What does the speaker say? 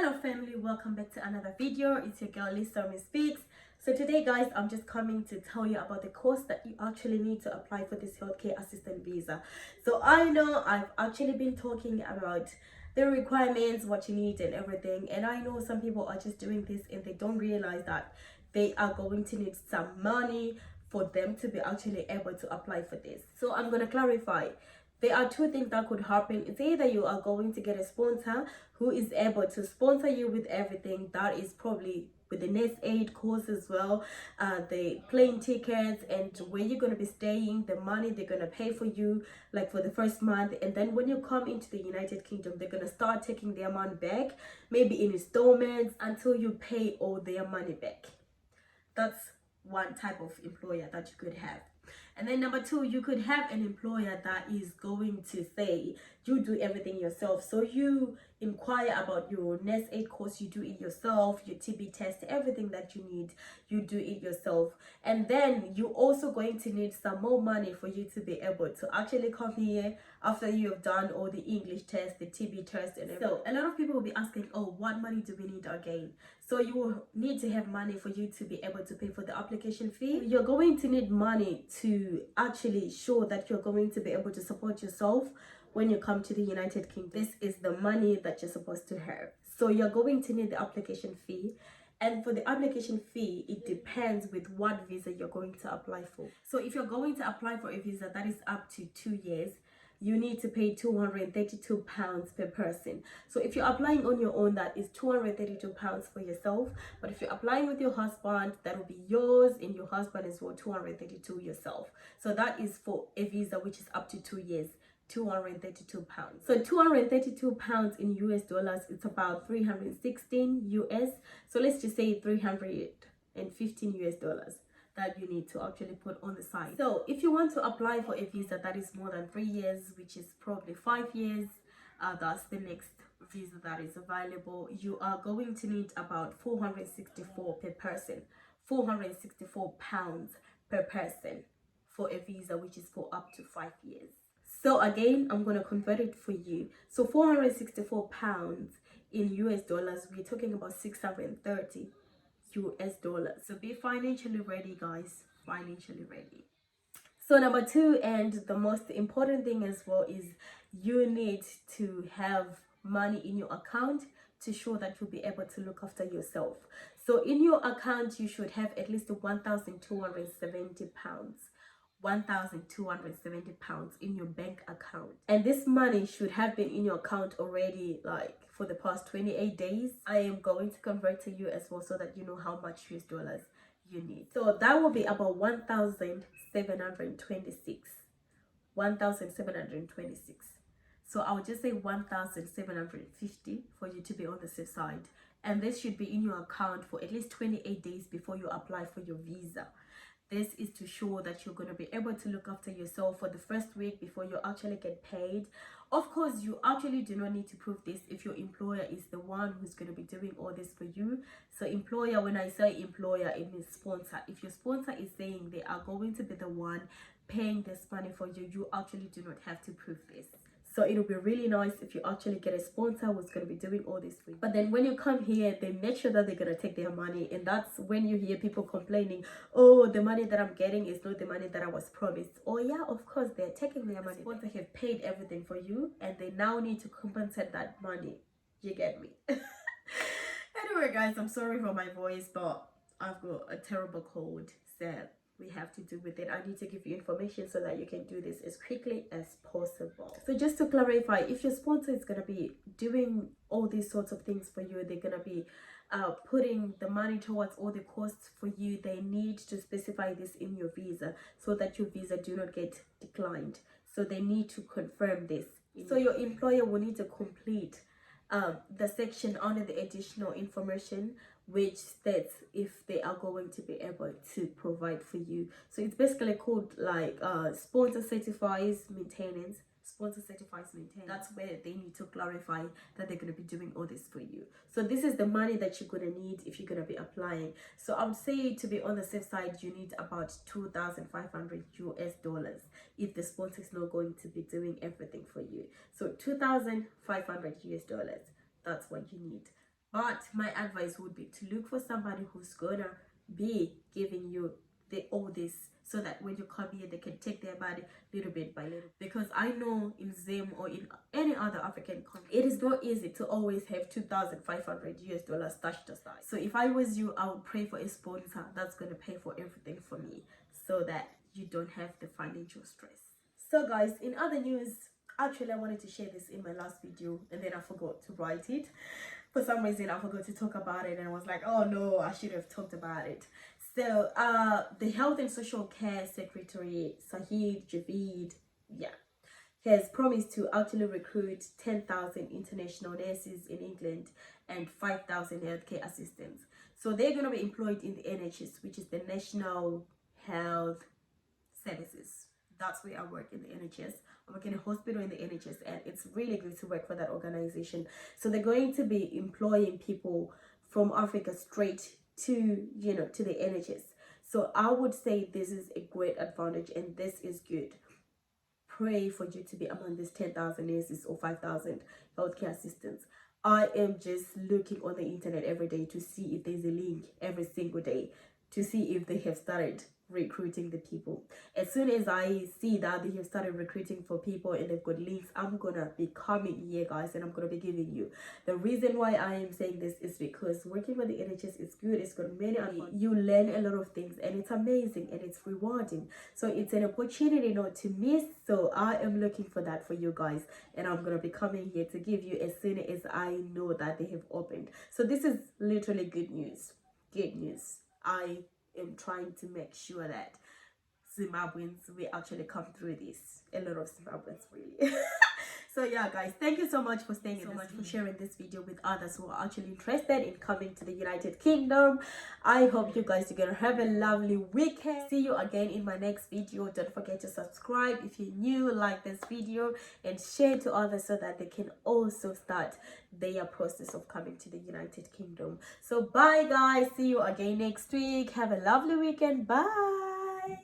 Hello family, welcome back to another video. It's your girl Lisa Speaks. So today guys, I'm just coming to tell you about the course that you actually need to apply for this healthcare assistant visa. So I know I've actually been talking about the requirements, what you need and everything, and I know some people are just doing this and they don't realize that they are going to need some money for them to be actually able to apply for this. So I'm going to clarify. There are two things that could happen. It's either you are going to get a sponsor who is able to sponsor you with everything. That is probably with the nest aid course as well, the plane tickets and where you're going to be staying, the money they're going to pay for you like for the first month, and then when you come into the United Kingdom they're going to start taking their money back, maybe in installments until you pay all their money back. That's one type of employer that you could have. And then number two, you could have an employer that is going to say you do everything yourself. So you inquire about your nest aid course, you do it yourself, your TB test, everything that you need, you do it yourself. And then you're also going to need some more money for you to be able to actually come here after you have done all the English test, the TB test and everything. So a lot of people will be asking, oh, what money do we need again? So you will need to have money for you to be able to pay for the application fee. You're going to need money to actually show that you're going to be able to support yourself when you come to the United Kingdom. This is the money that you're supposed to have. So you're going to need the application fee. And for the application fee, it depends with what visa you're going to apply for. So if you're going to apply for a visa that is up to 2 years, you need to pay £232 per person. So if you're applying on your own, that is £232 for yourself. But if you're applying with your husband, that will be yours, and your husband is for £232 yourself. So that is for a visa which is up to 2 years. £232. So £232 in US dollars, it's about 316 US. So let's just say 315 US dollars that you need to actually put on the side. So if you want to apply for a visa that is more than 3 years, which is probably 5 years, that's the next visa that is available, you are going to need about 464 per person, 464 pounds per person for a visa which is for up to 5 years. So again, I'm going to convert it for you. So 464 pounds in US dollars, we're talking about 630 US dollars. So be financially ready, guys, financially ready. So number two, and the most important thing as well, is you need to have money in your account to show that you'll be able to look after yourself. So in your account, you should have at least £1,270. £1,270 in your bank account, and this money should have been in your account already like for the past 28 days. I am going to convert to you as well so that you know how much US dollars you need. So that will be about 1,726. 1,726. So I'll just say 1,750 for you to be on the safe side, and this should be in your account for at least 28 days before you apply for your visa. This is to show that you're going to be able to look after yourself for the first week before you actually get paid. Of course, you actually do not need to prove this if your employer is the one who's going to be doing all this for you. So employer, when I say employer, it means sponsor. If your sponsor is saying they are going to be the one paying this money for you, you actually do not have to prove this. So it'll be really nice if you actually get a sponsor who's going to be doing all this for you. But then when you come here, they make sure that they're going to take their money. And that's when you hear people complaining, oh, the money that I'm getting is not the money that I was promised. Oh yeah, of course, they're taking their money. Sponsor have paid everything for you, and they now need to compensate that money. You get me? Anyway, guys, I'm sorry for my voice, but I've got a terrible cold. So we have to do with it. I need to give you information so that you can do this as quickly as possible. So just to clarify, if your sponsor is going to be doing all these sorts of things for you, they're going to be putting the money towards all the costs for you, they need to specify this in your visa so that your visa do not get declined. So they need to confirm this. So your employer will need to complete the section under the additional information, which states if they are going to be able to provide for you. So it's basically called like sponsor certifies maintenance. Sponsor certifies maintenance. That's where they need to clarify that they're going to be doing all this for you. So this is the money that you're going to need if you're going to be applying. So I would say, to be on the safe side, you need about 2,500 US dollars if the sponsor is not going to be doing everything for you. So 2,500 US dollars, that's what you need. But my advice would be to look for somebody who's gonna be giving you all this, so that when you come here they can take their money little bit by little. Because I know in Zim or in any other African country, it is not easy to always have 2,500 US dollars stashed aside. So if I was you, I would pray for a sponsor that's gonna pay for everything for me, so that you don't have the financial stress. So guys, in other news, actually I wanted to share this in my last video and then I forgot to write it. For some reason I forgot to talk about it and I was like, oh no, I should have talked about it. So the Health and Social Care Secretary Sahid Javid, has promised to actually recruit 10,000 international nurses in England and 5,000 healthcare assistants. So they're going to be employed in the NHS, which is the National Health Services. That's where I work, in the NHS. I work in a hospital in the NHS, and it's really good to work for that organization. So they're going to be employing people from Africa straight to, to the NHS. So I would say this is a great advantage and this is good. Pray for you to be among these 10,000 nurses or 5,000 healthcare assistants. I am just looking on the internet every day to see if there's a link every single day to see if they have started recruiting the people. As soon as I see that they have started recruiting for people and they've got links, I'm gonna be coming here, guys, and I'm gonna be giving you. The reason why I am saying this is because working for the NHS is good. It's got many, you learn a lot of things and it's amazing and it's rewarding. So it's an opportunity not to miss. So I am looking for that for you guys, and I'm gonna be coming here to give you as soon as I know that they have opened. So this is literally good news. Good news. I am trying to make sure that Zimbabweans will actually come through this. A lot of Zimbabweans, really. So yeah, guys, thank you so much for staying in this video, for sharing this video with others who are actually interested in coming to the United Kingdom. I hope you guys are gonna have a lovely weekend. See you again in my next video. Don't forget to subscribe if you're new, like this video and share to others so that they can also start their process of coming to the United Kingdom. So bye guys, see you again next week. Have a lovely weekend. Bye.